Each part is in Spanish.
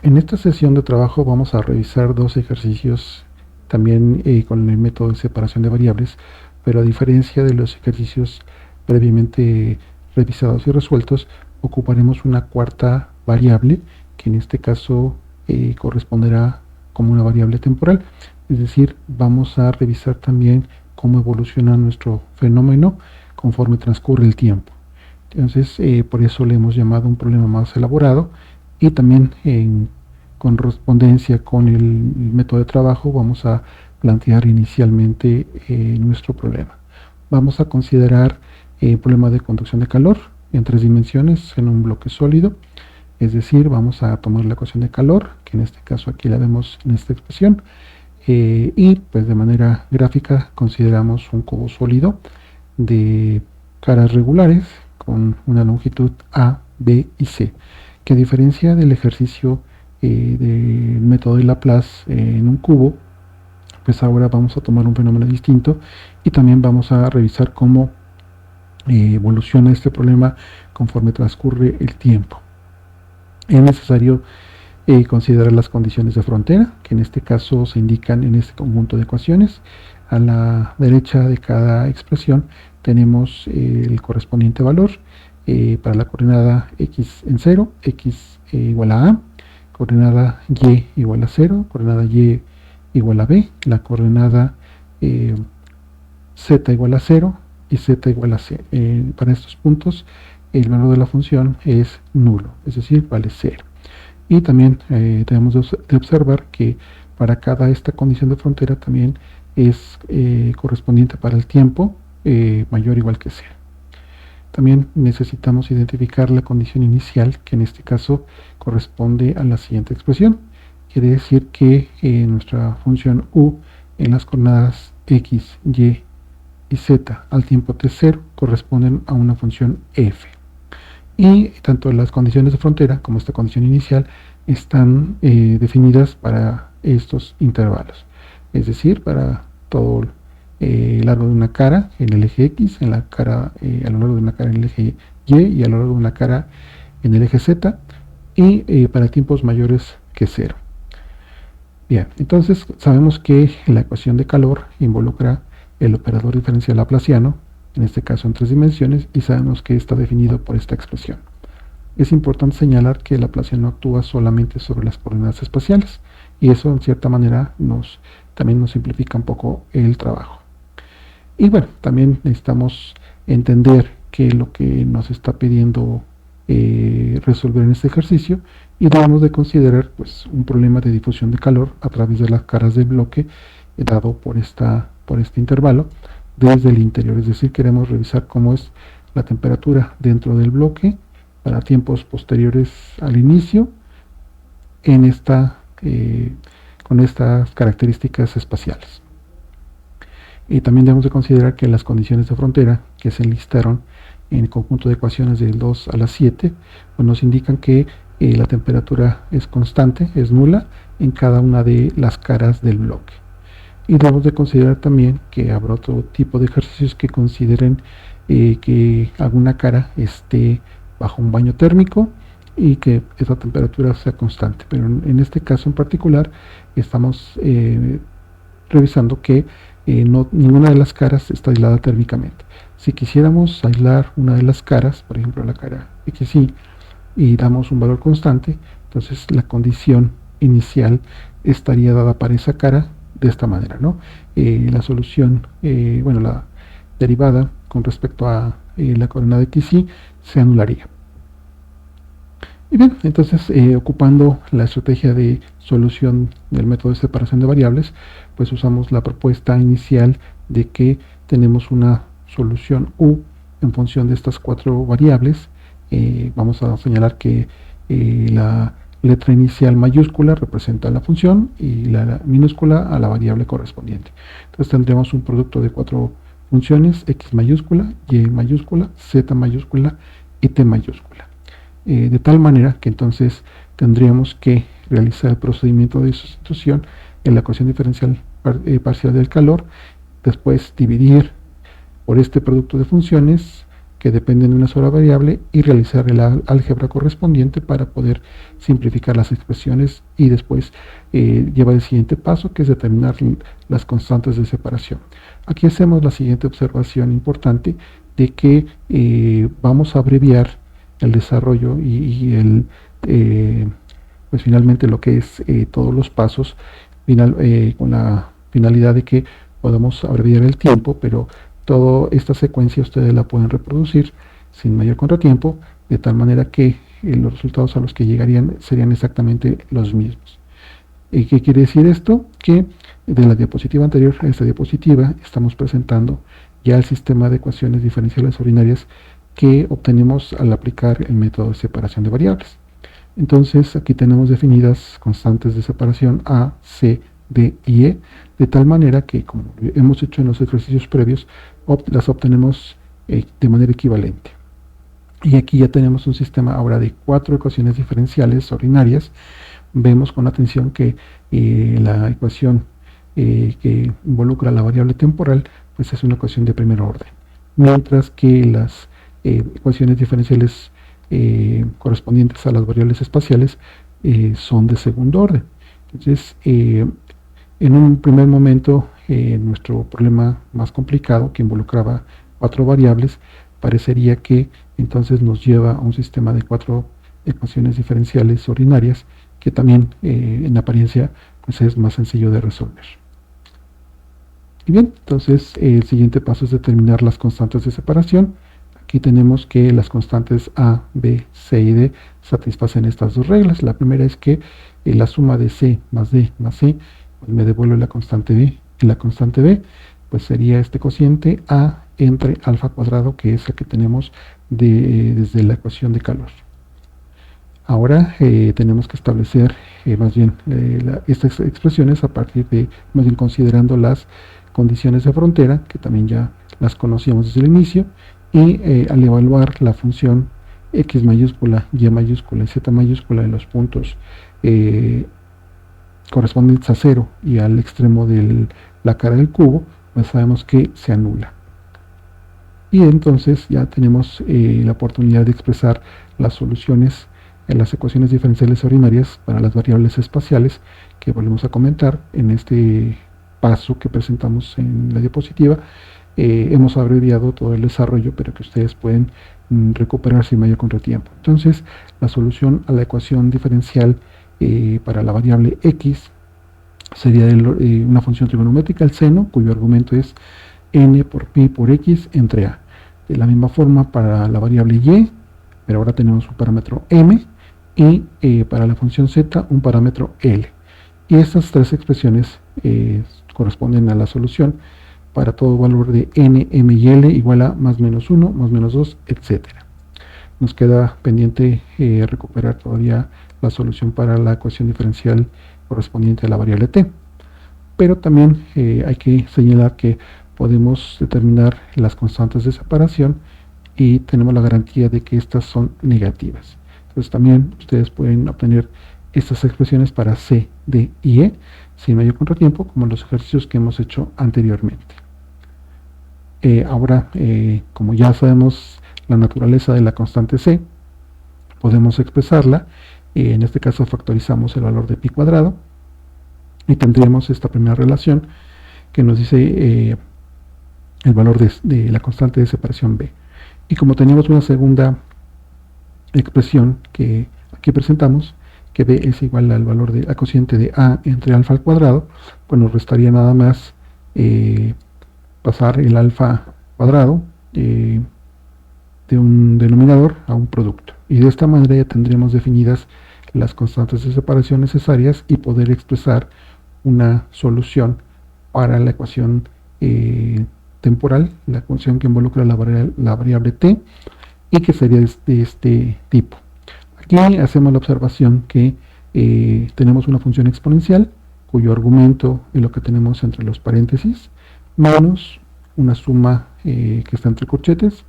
En esta sesión de trabajo vamos a revisar dos ejercicios también con el método de separación de variables, pero a diferencia de los ejercicios previamente revisados y resueltos, ocuparemos una cuarta variable que en este caso corresponderá como una variable temporal, es decir, vamos a revisar también cómo evoluciona nuestro fenómeno conforme transcurre el tiempo. Entonces, por eso le hemos llamado un problema más elaborado y también en correspondencia con el método de trabajo vamos a plantear inicialmente nuestro problema. Vamos a considerar el problema de conducción de calor en 3 dimensiones en un bloque sólido, es decir, vamos a tomar la ecuación de calor, que en este caso aquí la vemos en esta expresión, y pues de manera gráfica consideramos un cubo sólido de caras regulares con una longitud A, B y C, que a diferencia del ejercicio del método de Laplace en un cubo, pues ahora vamos a tomar un fenómeno distinto y también vamos a revisar cómo evoluciona este problema conforme transcurre el tiempo. Es necesario considerar las condiciones de frontera, que en este caso se indican en este conjunto de ecuaciones. A la derecha de cada expresión tenemos el correspondiente valor para la coordenada x en 0, x igual a, coordenada y igual a 0, coordenada y igual a b, la coordenada z igual a 0 y z igual a c. Para estos puntos el valor de la función es nulo, es decir, vale 0. Y también debemos de observar que para cada esta condición de frontera también es correspondiente para el tiempo mayor o igual que 0. También necesitamos identificar la condición inicial, que en este caso corresponde a la siguiente expresión. Quiere decir que nuestra función u en las coordenadas x, y y z al tiempo t0 corresponden a una función f. Y tanto las condiciones de frontera como esta condición inicial están definidas para estos intervalos, es decir, para todo el largo de una cara en el eje x, en la cara, a lo largo de una cara en el eje y a lo largo de una cara en el eje z, y para tiempos mayores que 0. Bien, entonces sabemos que la ecuación de calor involucra el operador diferencial laplaciano, en este caso en 3 dimensiones, y sabemos que está definido por esta expresión. Es importante señalar que el laplaciano actúa solamente sobre las coordenadas espaciales, y eso en cierta manera también nos simplifica un poco el trabajo. Y bueno, también necesitamos entender qué lo que nos está pidiendo resolver en este ejercicio, y debemos de considerar pues un problema de difusión de calor a través de las caras del bloque dado por este intervalo desde el interior, es decir, queremos revisar cómo es la temperatura dentro del bloque para tiempos posteriores al inicio con estas características espaciales. Y también debemos de considerar que las condiciones de frontera que se enlistaron en el conjunto de ecuaciones del 2 a la 7 pues nos indican que la temperatura es constante, es nula en cada una de las caras del bloque. Y debemos de considerar también que habrá otro tipo de ejercicios que consideren que alguna cara esté bajo un baño térmico y que esa temperatura sea constante. Pero en este caso en particular estamos revisando que ninguna de las caras está aislada térmicamente. Si quisiéramos aislar una de las caras, por ejemplo la cara XY, y damos un valor constante, entonces la condición inicial estaría dada para esa cara de esta manera, ¿no? La solución, la derivada con respecto a la coordenada XY se anularía. Y bien, entonces ocupando la estrategia de solución del método de separación de variables, pues usamos la propuesta inicial de que tenemos una solución u en función de estas 4 variables. Vamos a señalar que la letra inicial mayúscula representa la función y la minúscula a la variable correspondiente. Entonces tendremos un producto de 4 funciones, x mayúscula, y mayúscula, z mayúscula y t mayúscula. De tal manera que entonces tendríamos que realizar el procedimiento de sustitución en la ecuación diferencial parcial del calor, después dividir por este producto de funciones que dependen de una sola variable y realizar el álgebra correspondiente para poder simplificar las expresiones y después llevar el siguiente paso, que es determinar las constantes de separación. Aquí hacemos la siguiente observación importante de que vamos a abreviar el desarrollo pues finalmente lo que es todos los pasos con la finalidad de que podamos abreviar el tiempo, pero toda esta secuencia ustedes la pueden reproducir sin mayor contratiempo, de tal manera que los resultados a los que llegarían serían exactamente los mismos. ¿Y qué quiere decir esto? Que de la diapositiva anterior a esta diapositiva estamos presentando ya el sistema de ecuaciones diferenciales ordinarias que obtenemos al aplicar el método de separación de variables. Entonces aquí tenemos definidas constantes de separación A, C, D y E, de tal manera que, como hemos hecho en los ejercicios previos, las obtenemos de manera equivalente. Y aquí ya tenemos un sistema ahora de 4 ecuaciones diferenciales ordinarias. Vemos con atención que la ecuación que involucra la variable temporal pues es una ecuación de primer orden, mientras que las ecuaciones diferenciales correspondientes a las variables espaciales son de segundo orden. Entonces, en un primer momento, nuestro problema más complicado, que involucraba 4 variables, parecería que entonces nos lleva a un sistema de 4 ecuaciones diferenciales ordinarias, que también en apariencia pues es más sencillo de resolver. Y bien, entonces el siguiente paso es determinar las constantes de separación. Aquí tenemos que las constantes A, B, C y D satisfacen estas dos reglas. La primera es que la suma de C más D más C pues me devuelve la constante B, y la constante B pues sería este cociente A entre alfa cuadrado, que es la que tenemos desde la ecuación de calor. Ahora tenemos que establecer más bien estas expresiones a partir de, más bien considerando las condiciones de frontera, que también ya las conocíamos desde el inicio, y al evaluar la función x mayúscula, y mayúscula y z mayúscula en los puntos correspondientes a 0 y al extremo de la cara del cubo, pues sabemos que se anula. Y entonces ya tenemos la oportunidad de expresar las soluciones en las ecuaciones diferenciales ordinarias para las variables espaciales, que volvemos a comentar en este paso que presentamos en la diapositiva. Hemos abreviado todo el desarrollo, pero que ustedes pueden recuperar sin mayor contratiempo. Entonces, la solución a la ecuación diferencial para la variable x sería una función trigonométrica, el seno, cuyo argumento es n por pi por x entre a. De la misma forma para la variable y, pero ahora tenemos un parámetro m, y para la función z un parámetro l. Y estas tres expresiones corresponden a la solución para todo valor de n, m y l igual a más menos 1, más menos 2, etc. Nos queda pendiente recuperar todavía la solución para la ecuación diferencial correspondiente a la variable t. Pero también hay que señalar que podemos determinar las constantes de separación y tenemos la garantía de que estas son negativas. Entonces también ustedes pueden obtener estas expresiones para C, D y E sin mayor contratiempo, como los ejercicios que hemos hecho anteriormente. Ahora, como ya sabemos la naturaleza de la constante C, podemos expresarla. En este caso factorizamos el valor de pi cuadrado y tendríamos esta primera relación que nos dice el valor de la constante de separación B. Y como teníamos una segunda expresión que aquí presentamos, que B es igual al valor de la cociente de A entre alfa al cuadrado, pues nos restaría nada más pasar el alfa cuadrado de un denominador a un producto. Y de esta manera ya tendríamos definidas las constantes de separación necesarias y poder expresar una solución para la ecuación temporal, la ecuación que involucra la variable t, y que sería de este tipo. Aquí hacemos la observación que tenemos una función exponencial cuyo argumento es lo que tenemos entre los paréntesis, menos una suma que está entre corchetes,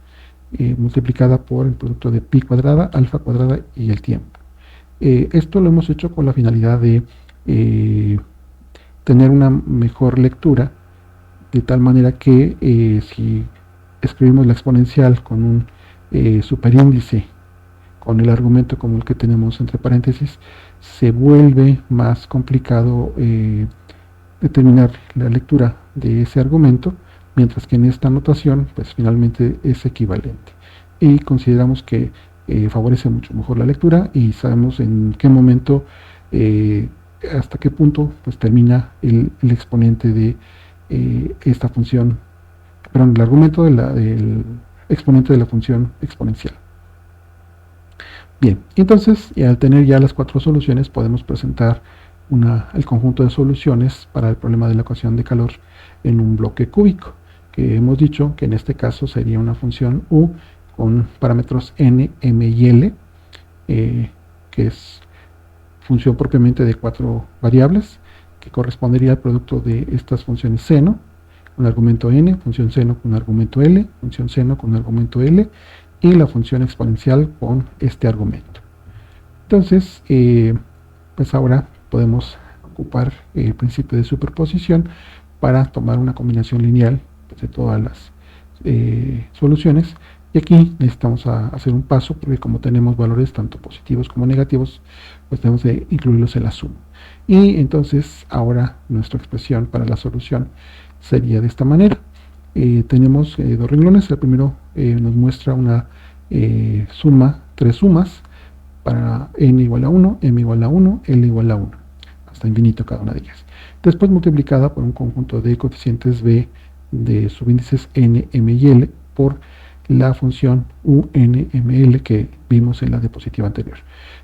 multiplicada por el producto de pi cuadrada, alfa cuadrada y el tiempo. Esto lo hemos hecho con la finalidad de tener una mejor lectura, de tal manera que si escribimos la exponencial con un superíndice con el argumento como el que tenemos entre paréntesis, se vuelve más complicado determinar la lectura de ese argumento, mientras que en esta notación pues finalmente es equivalente, y consideramos que favorece mucho mejor la lectura y sabemos en qué momento, hasta qué punto pues termina el exponente de esta función, perdón, el argumento del exponente de la función exponencial. Bien, entonces al tener ya las 4 soluciones podemos presentar el conjunto de soluciones para el problema de la ecuación de calor en un bloque cúbico, que hemos dicho que en este caso sería una función u con parámetros n, m y l, que es función propiamente de 4 variables, que correspondería al producto de estas funciones seno, con argumento n, función seno con argumento l, función seno con argumento l, y la función exponencial con este argumento. Entonces, pues ahora podemos ocupar el principio de superposición para tomar una combinación lineal de todas las soluciones, y aquí necesitamos hacer un paso, porque como tenemos valores tanto positivos como negativos, pues tenemos de incluirlos en la suma. Y entonces ahora nuestra expresión para la solución sería de esta manera. Tenemos 2 renglones. El primero nos muestra una suma, 3 sumas para n igual a 1, m igual a 1, l igual a 1, hasta infinito cada una de ellas. Después multiplicada por un conjunto de coeficientes b de subíndices n, m y l por la función u, n, m, l que vimos en la diapositiva anterior.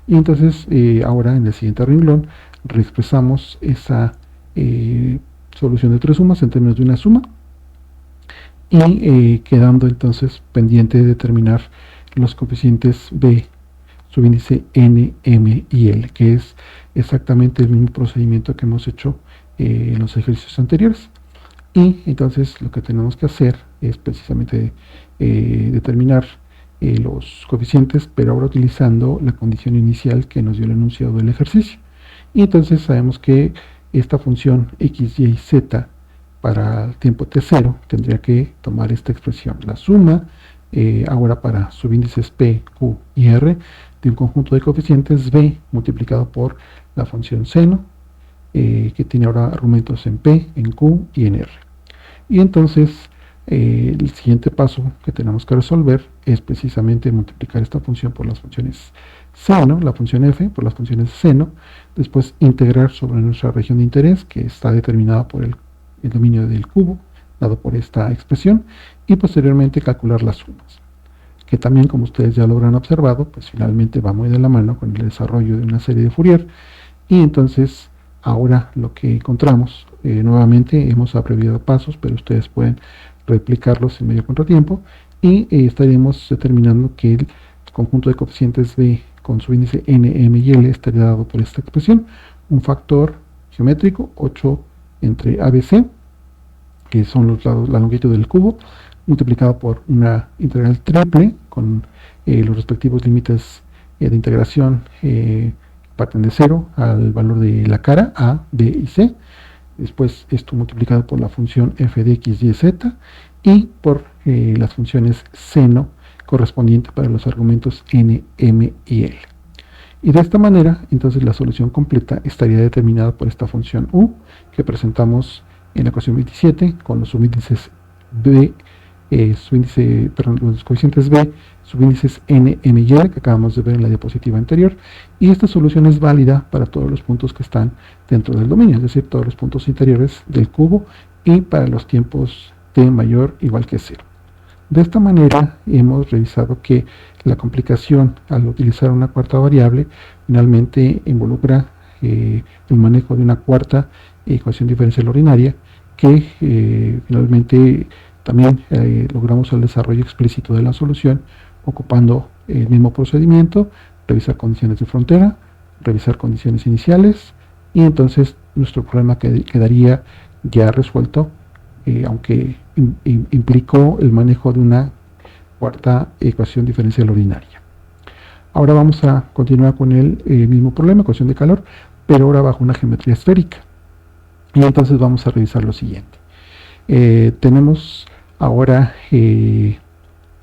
Y entonces ahora en el siguiente renglón reexpresamos esa solución de 3 sumas en términos de una suma, y quedando entonces pendiente de determinar los coeficientes b subíndice n, m y l, que es exactamente el mismo procedimiento que hemos hecho en los ejercicios anteriores. Y entonces lo que tenemos que hacer es precisamente determinar los coeficientes, pero ahora utilizando la condición inicial que nos dio el enunciado del ejercicio. Y entonces sabemos que esta función x, y, z para el tiempo t0 tendría que tomar esta expresión, la suma ahora para subíndices p, q y r de un conjunto de coeficientes b multiplicado por la función seno, que tiene ahora argumentos en p, en q y en r. Y entonces el siguiente paso que tenemos que resolver es precisamente multiplicar esta función por las funciones seno, la función f por las funciones seno, después integrar sobre nuestra región de interés, que está determinada por el dominio del cubo dado por esta expresión, y posteriormente calcular las sumas, que también, como ustedes ya lo habrán observado, pues finalmente va muy de la mano con el desarrollo de una serie de Fourier. Y entonces ahora lo que encontramos, nuevamente hemos abreviado pasos, pero ustedes pueden replicarlos sin medio contratiempo, y estaremos determinando que el conjunto de coeficientes b con su índice n, m y l estaría dado por esta expresión, un factor geométrico 8 entre ABC, que son los lados, la longitud del cubo, multiplicado por una integral triple con los respectivos límites de integración que parten de 0 al valor de la cara a, b y c. Después esto multiplicado por la función f de x, y, z, y por las funciones seno correspondiente para los argumentos n, m y l. Y de esta manera, entonces la solución completa estaría determinada por esta función u, que presentamos en la ecuación 27 con los subíndices b, los coeficientes b, subíndices n, m y l que acabamos de ver en la diapositiva anterior, y esta solución es válida para todos los puntos que están dentro del dominio, es decir, todos los puntos interiores del cubo, y para los tiempos t mayor igual que 0. De esta manera hemos revisado que la complicación al utilizar una cuarta variable finalmente involucra el manejo de una cuarta ecuación diferencial ordinaria, que finalmente también logramos el desarrollo explícito de la solución ocupando el mismo procedimiento, revisar condiciones de frontera, revisar condiciones iniciales, y entonces nuestro problema quedaría ya resuelto, aunque implicó el manejo de una cuarta ecuación diferencial ordinaria. Ahora vamos a continuar con el mismo problema, ecuación de calor, pero ahora bajo una geometría esférica. Y entonces vamos a revisar lo siguiente. Tenemos ahora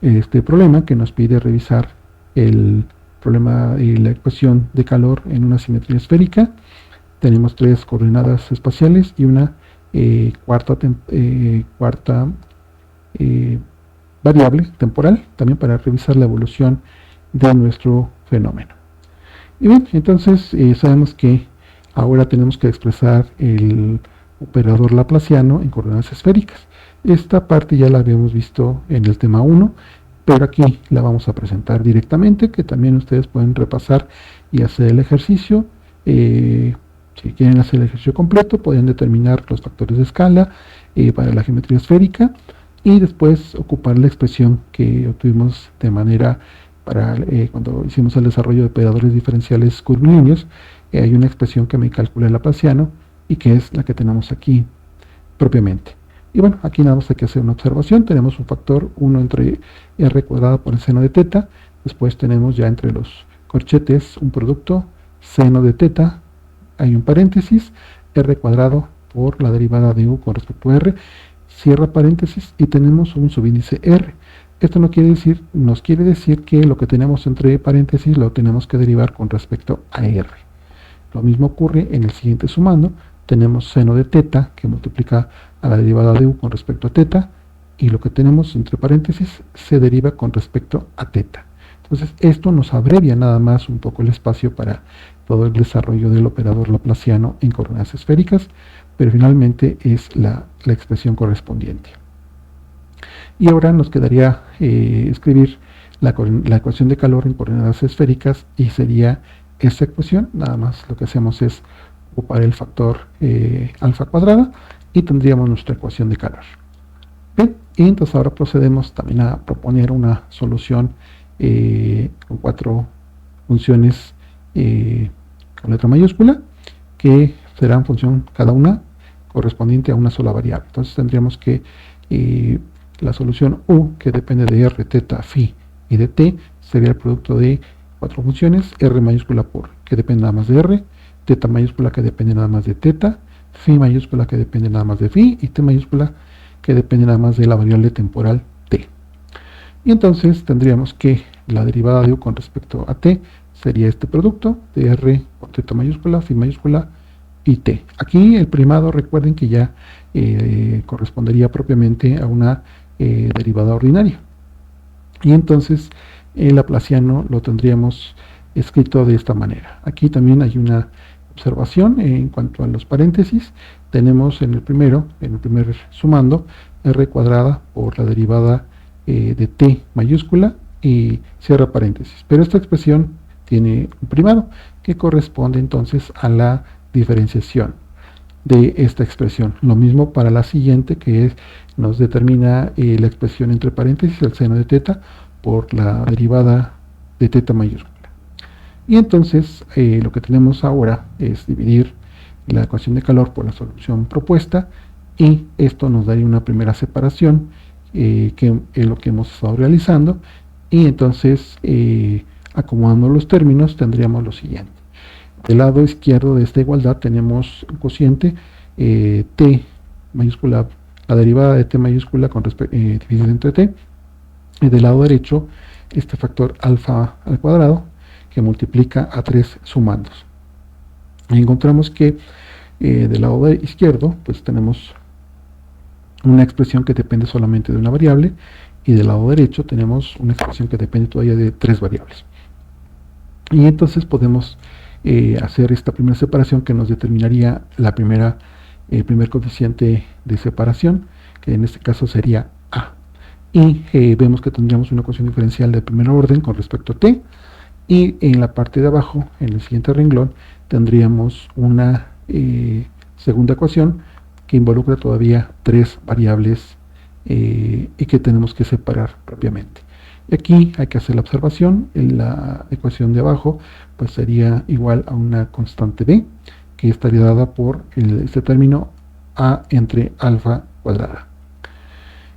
este problema que nos pide revisar el problema y la ecuación de calor en una simetría esférica. Tenemos 3 coordenadas espaciales y una cuarta variable temporal, también para revisar la evolución de nuestro fenómeno. Y bien, entonces sabemos que ahora tenemos que expresar el operador laplaciano en coordenadas esféricas. Esta parte ya la habíamos visto en el tema 1, pero aquí la vamos a presentar directamente, que también ustedes pueden repasar y hacer el ejercicio. Si quieren hacer el ejercicio completo, pueden determinar los factores de escala para la geometría esférica y después ocupar la expresión que obtuvimos de manera para cuando hicimos el desarrollo de operadores diferenciales curvilíneos. Hay una expresión que me calcula el laplaciano y que es la que tenemos aquí propiamente. Y bueno, aquí nada más hay que hacer una observación. Tenemos un factor 1 entre r cuadrado por el seno de teta. Después tenemos ya entre los corchetes un producto seno de teta. Hay un paréntesis, r cuadrado por la derivada de u con respecto a r. Cierra paréntesis y tenemos un subíndice r. Esto nos quiere decir que lo que tenemos entre paréntesis lo tenemos que derivar con respecto a r. Lo mismo ocurre en el siguiente sumando. Tenemos seno de teta que multiplica a la derivada de u con respecto a teta, y lo que tenemos entre paréntesis se deriva con respecto a teta. Entonces esto nos abrevia nada más un poco el espacio para todo el desarrollo del operador laplaciano en coordenadas esféricas, pero finalmente es la expresión correspondiente. Y ahora nos quedaría escribir la ecuación de calor en coordenadas esféricas, y sería esta ecuación. Nada más lo que hacemos es ocupar el factor alfa cuadrada y tendríamos nuestra ecuación de calor. Bien, y entonces ahora procedemos también a proponer una solución con 4 funciones con letra mayúscula, que serán función cada una correspondiente a una sola variable. Entonces tendríamos que la solución u, que depende de r, teta, phi y de t, sería el producto de 4 funciones: r mayúscula que depende nada más de r, teta mayúscula que depende nada más de teta, phi mayúscula que depende nada más de phi, y t mayúscula que depende nada más de la variable temporal t. Y entonces tendríamos que la derivada de u con respecto a t sería este producto de r por teta mayúscula, phi mayúscula y t. Aquí el primado, recuerden que ya correspondería propiamente a una derivada ordinaria. Y entonces el laplaciano lo tendríamos escrito de esta manera. Aquí también hay una observación en cuanto a los paréntesis. Tenemos en el primer sumando, r cuadrada por la derivada de t mayúscula y cierra paréntesis. Pero esta expresión tiene un primado que corresponde entonces a la diferenciación de esta expresión. Lo mismo para la siguiente, que nos determina la expresión entre paréntesis, el seno de teta por la derivada de teta mayúscula. Y entonces lo que tenemos ahora es dividir la ecuación de calor por la solución propuesta, y esto nos daría una primera separación, que es lo que hemos estado realizando. Y entonces acomodando los términos tendríamos lo siguiente: del lado izquierdo de esta igualdad tenemos un cociente t mayúscula, la derivada de t mayúscula dividida entre t, y del lado derecho este factor alfa al cuadrado que multiplica a 3 sumandos. Y encontramos que del lado izquierdo pues tenemos una expresión que depende solamente de una variable, y del lado derecho tenemos una expresión que depende todavía de 3 variables. Y entonces podemos hacer esta primera separación, que nos determinaría el primer coeficiente de separación, que en este caso sería a. Y vemos que tendríamos una ecuación diferencial de primer orden con respecto a t, y en la parte de abajo, en el siguiente renglón, tendríamos una segunda ecuación que involucra todavía 3 variables y que tenemos que separar propiamente. Y aquí hay que hacer la observación: en la ecuación de abajo pues sería igual a una constante b, que estaría dada por este término a entre alfa cuadrada.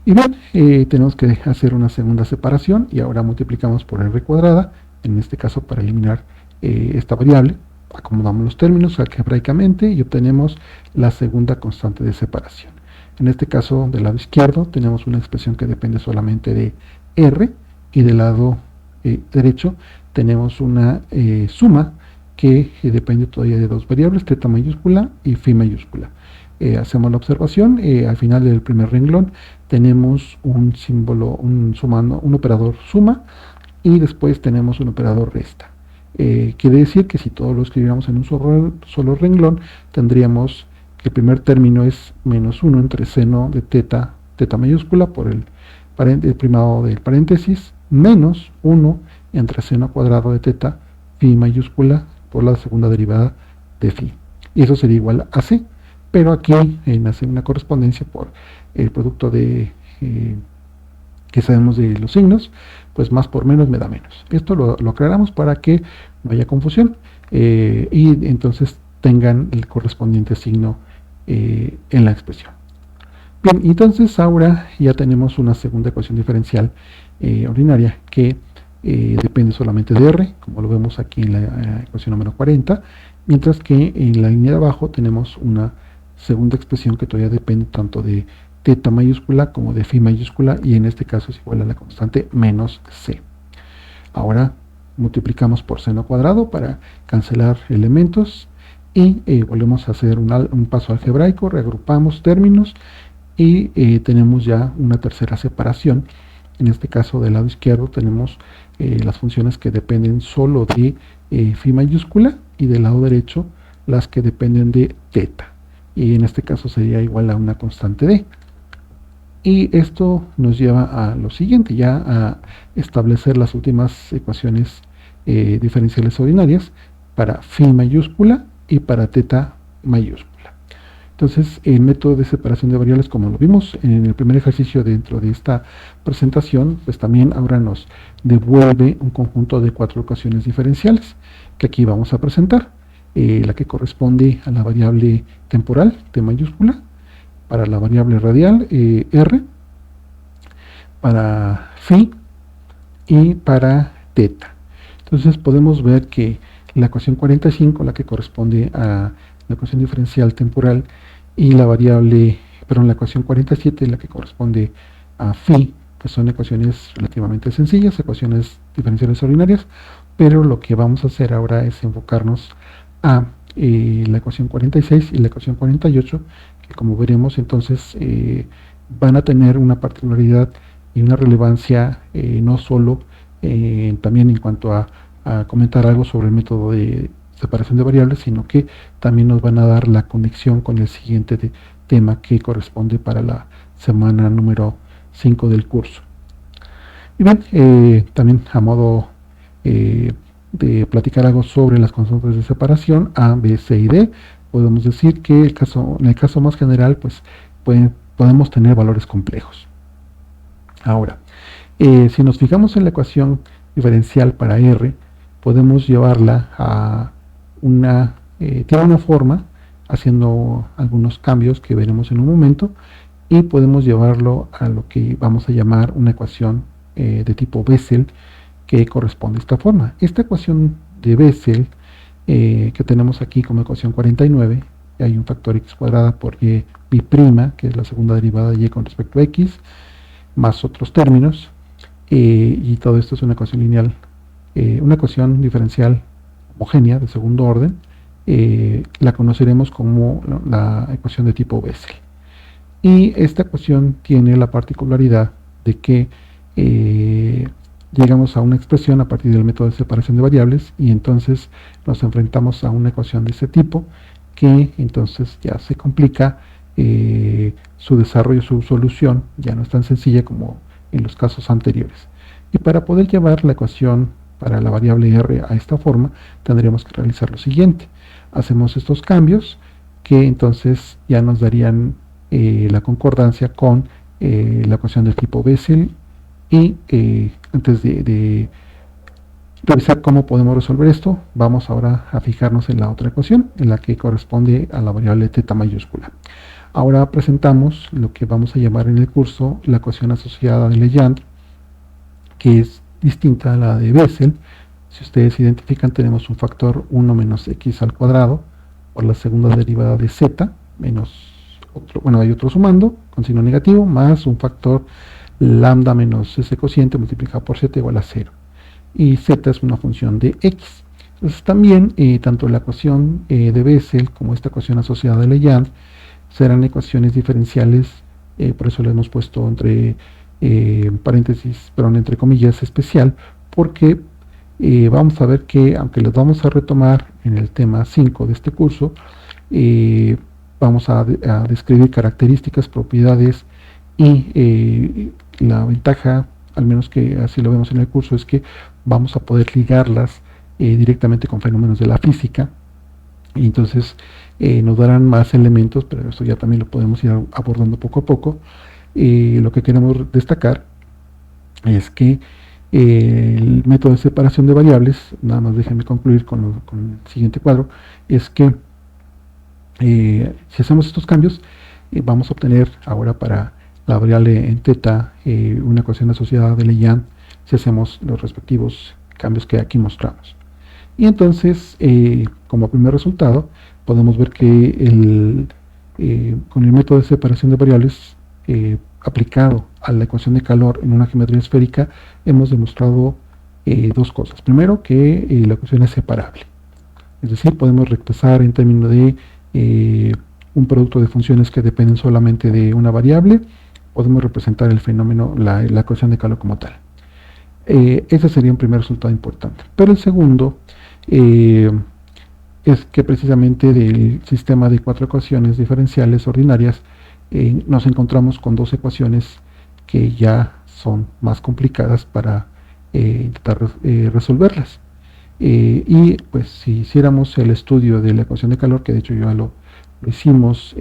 Y bien, tenemos que hacer una segunda separación, y ahora multiplicamos por r cuadrada, en este caso para eliminar esta variable. Acomodamos los términos algebraicamente y obtenemos la segunda constante de separación. En este caso, del lado izquierdo tenemos una expresión que depende solamente de R, y del lado derecho tenemos una suma que depende todavía de dos variables, teta mayúscula y phi mayúscula. Hacemos la observación, al final del primer renglón tenemos un símbolo, un operador suma, y después tenemos un operador resta. Quiere decir que si todo lo escribiéramos en un solo renglón, tendríamos que el primer término es menos 1 entre seno de teta mayúscula por el primado del paréntesis, menos 1 entre seno cuadrado de teta phi mayúscula por la segunda derivada de phi. Y eso sería igual a c, pero aquí nace una correspondencia por el producto de que sabemos de los signos, pues más por menos me da menos. Esto lo aclaramos para que no haya confusión y entonces tengan el correspondiente signo en la expresión. Bien, entonces ahora ya tenemos una segunda ecuación diferencial ordinaria que depende solamente de R, como lo vemos aquí en la ecuación número 40, mientras que en la línea de abajo tenemos una segunda expresión que todavía depende tanto de teta mayúscula como de phi mayúscula, y en este caso es igual a la constante menos c. Ahora multiplicamos por seno cuadrado para cancelar elementos y volvemos a hacer un paso algebraico, reagrupamos términos y tenemos ya una tercera separación. En este caso del lado izquierdo tenemos las funciones que dependen solo de phi mayúscula, y del lado derecho las que dependen de teta, y en este caso sería igual a una constante d. Y esto nos lleva a lo siguiente, ya a establecer las últimas ecuaciones diferenciales ordinarias para phi mayúscula y para teta mayúscula. Entonces, el método de separación de variables, como lo vimos en el primer ejercicio dentro de esta presentación, pues también ahora nos devuelve un conjunto de 4 ecuaciones diferenciales que aquí vamos a presentar. La que corresponde a la variable temporal, t mayúscula, para la variable radial, r, para phi y para teta. Entonces podemos ver que la ecuación 45, la que corresponde a la ecuación diferencial temporal, y la variable, la ecuación 47, la que corresponde a phi, pues son ecuaciones relativamente sencillas, ecuaciones diferenciales ordinarias, pero lo que vamos a hacer ahora es enfocarnos a la ecuación 46 y la ecuación 48, que como veremos entonces van a tener una particularidad y una relevancia no solo también en cuanto a comentar algo sobre el método de separación de variables, sino que también nos van a dar la conexión con el siguiente tema que corresponde para la semana número 5 del curso. Y bien, también a modo de platicar algo sobre las constantes de separación A, B, C y D, podemos decir que en el caso más general, pues podemos tener valores complejos. Ahora, si nos fijamos en la ecuación diferencial para R, podemos llevarla a tiene una forma, haciendo algunos cambios que veremos en un momento, y podemos llevarlo a lo que vamos a llamar una ecuación de tipo Bessel, que corresponde a esta forma. Esta ecuación de Bessel que tenemos aquí como ecuación 49, hay un factor x cuadrada por y prima, que es la segunda derivada de y con respecto a x, más otros términos, y todo esto es una ecuación lineal, una ecuación diferencial homogénea de segundo orden, la conoceremos como la ecuación de tipo Bessel. Y esta ecuación tiene la particularidad de que llegamos a una expresión a partir del método de separación de variables, y entonces nos enfrentamos a una ecuación de ese tipo, que entonces ya se complica su desarrollo, su solución ya no es tan sencilla como en los casos anteriores. Y para poder llevar la ecuación para la variable r a esta forma, tendríamos que realizar lo siguiente. Hacemos estos cambios que entonces ya nos darían la concordancia con la ecuación del tipo Bessel, y antes de revisar cómo podemos resolver esto, vamos ahora a fijarnos en la otra ecuación, en la que corresponde a la variable teta mayúscula. Ahora presentamos lo que vamos a llamar en el curso la ecuación asociada de Legendre, que es distinta a la de Bessel. Si ustedes identifican, tenemos un factor 1 menos x al cuadrado por la segunda derivada de z, menos otro, hay otro sumando con signo negativo, más un factor lambda menos ese cociente multiplicado por z igual a 0. Y z es una función de x. Entonces también tanto la ecuación de Bessel como esta ecuación asociada de Legendre serán ecuaciones diferenciales, por eso le hemos puesto entre paréntesis, perdón, entre comillas especial, porque vamos a ver que, aunque los vamos a retomar en el tema 5 de este curso, vamos a describir características, propiedades y la ventaja, al menos que así lo vemos en el curso, es que vamos a poder ligarlas directamente con fenómenos de la física, y entonces nos darán más elementos, pero eso ya también lo podemos ir abordando poco a poco. Lo que queremos destacar es que el método de separación de variables, nada más déjenme concluir con el siguiente cuadro, es que si hacemos estos cambios, vamos a obtener ahora para la variable en teta una ecuación asociada de Legendre si hacemos los respectivos cambios que aquí mostramos. Y entonces, como primer resultado, podemos ver que con el método de separación de variables aplicado a la ecuación de calor en una geometría esférica, hemos demostrado dos cosas. Primero, que la ecuación es separable. Es decir, podemos reemplazar en términos de un producto de funciones que dependen solamente de una variable, podemos representar el fenómeno, la ecuación de calor como tal. Ese sería un primer resultado importante. Pero el segundo es que precisamente del sistema de 4 ecuaciones diferenciales ordinarias nos encontramos con 2 ecuaciones que ya son más complicadas para intentar resolverlas. Y pues si hiciéramos el estudio de la ecuación de calor, que de hecho ya lo hicimos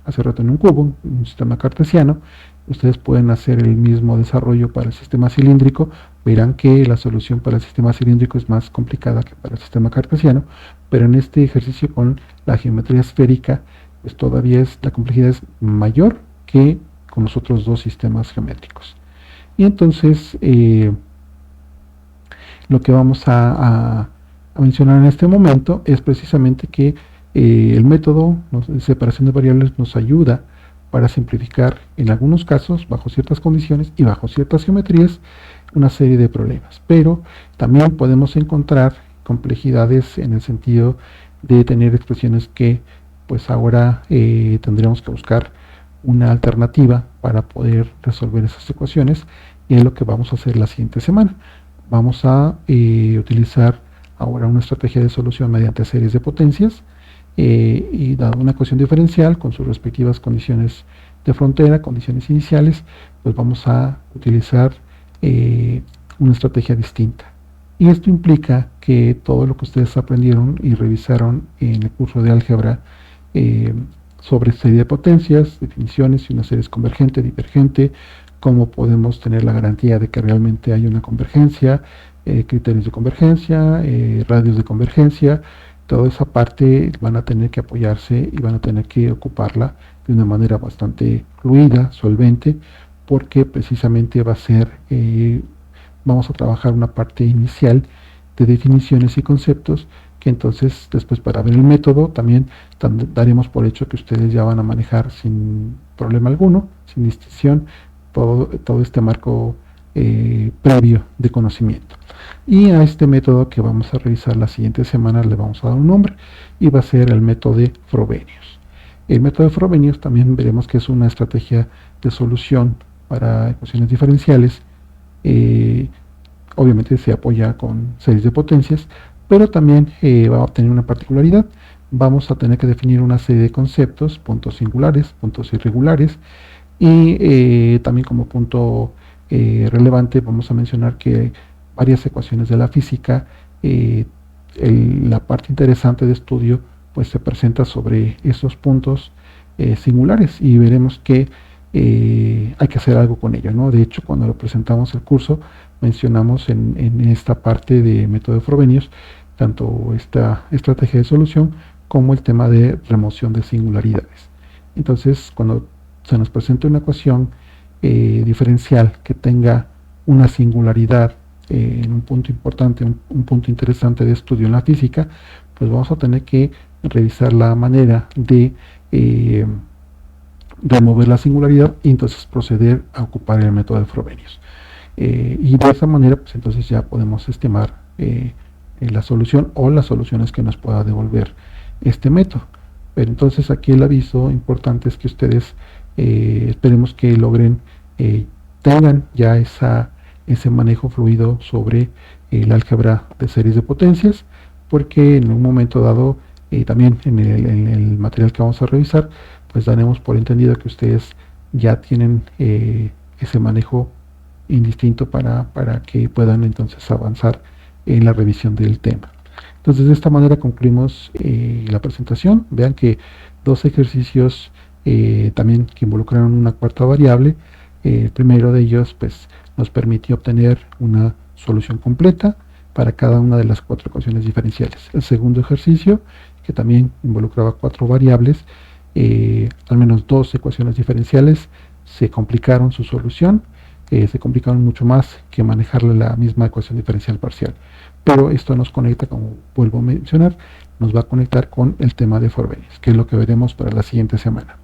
hace rato en un cubo, un sistema cartesiano, ustedes pueden hacer el mismo desarrollo para el sistema cilíndrico, verán que la solución para el sistema cilíndrico es más complicada que para el sistema cartesiano, pero en este ejercicio con la geometría esférica, pues todavía la complejidad es mayor que con los otros 2 sistemas geométricos. Y entonces, lo que vamos a mencionar en este momento es precisamente que el método de separación de variables nos ayuda para simplificar en algunos casos, bajo ciertas condiciones y bajo ciertas geometrías, una serie de problemas. Pero también podemos encontrar complejidades en el sentido de tener expresiones que pues ahora tendríamos que buscar una alternativa para poder resolver esas ecuaciones, y es lo que vamos a hacer la siguiente semana. Vamos a utilizar ahora una estrategia de solución mediante series de potencias, y dado una ecuación diferencial con sus respectivas condiciones de frontera, condiciones iniciales, pues vamos a utilizar una estrategia distinta. Y esto implica que todo lo que ustedes aprendieron y revisaron en el curso de álgebra sobre serie de potencias, definiciones, si una serie es convergente, divergente, cómo podemos tener la garantía de que realmente hay una convergencia, criterios de convergencia, radios de convergencia, toda esa parte van a tener que apoyarse y van a tener que ocuparla de una manera bastante fluida, solvente, porque precisamente va a ser, vamos a trabajar una parte inicial de definiciones y conceptos, que entonces después para ver el método también daremos por hecho que ustedes ya van a manejar sin problema alguno, sin distinción, todo este marco previo de conocimiento. Y a este método que vamos a revisar la siguiente semana le vamos a dar un nombre, y va a ser el método de Frobenius. El método de Frobenius también veremos que es una estrategia de solución para ecuaciones diferenciales. Obviamente se apoya con series de potencias, pero también va a tener una particularidad. Vamos a tener que definir una serie de conceptos, puntos singulares, puntos irregulares, y también como punto relevante vamos a mencionar que varias ecuaciones de la física, la parte interesante de estudio pues se presenta sobre esos puntos singulares, y veremos que hay que hacer algo con ello, ¿no? De hecho, cuando lo presentamos el curso, mencionamos en esta parte de método de Frobenius tanto esta estrategia de solución como el tema de remoción de singularidades. Entonces, cuando se nos presenta una ecuación diferencial que tenga una singularidad en un punto importante, un punto interesante de estudio en la física, pues vamos a tener que revisar la manera de remover la singularidad y entonces proceder a ocupar el método de Frobenius. Y de esa manera, pues entonces ya podemos estimar la solución o las soluciones que nos pueda devolver este método. Pero entonces aquí el aviso importante es que ustedes esperemos que logren, tengan ya ese manejo fluido sobre el álgebra de series de potencias, porque en un momento dado, también en el material que vamos a revisar, pues daremos por entendido que ustedes ya tienen ese manejo indistinto para que puedan entonces avanzar en la revisión del tema. Entonces de esta manera concluimos la presentación. Vean que dos ejercicios también que involucraron una cuarta variable. El primero de ellos pues nos permitió obtener una solución completa para cada una de las 4 ecuaciones diferenciales. El segundo ejercicio, que también involucraba 4 variables, al menos 2 ecuaciones diferenciales, se complicaron su solución, se complicaron mucho más que manejarle la misma ecuación diferencial parcial. Pero esto nos conecta, como vuelvo a mencionar, nos va a conectar con el tema de Frobenius, que es lo que veremos para la siguiente semana.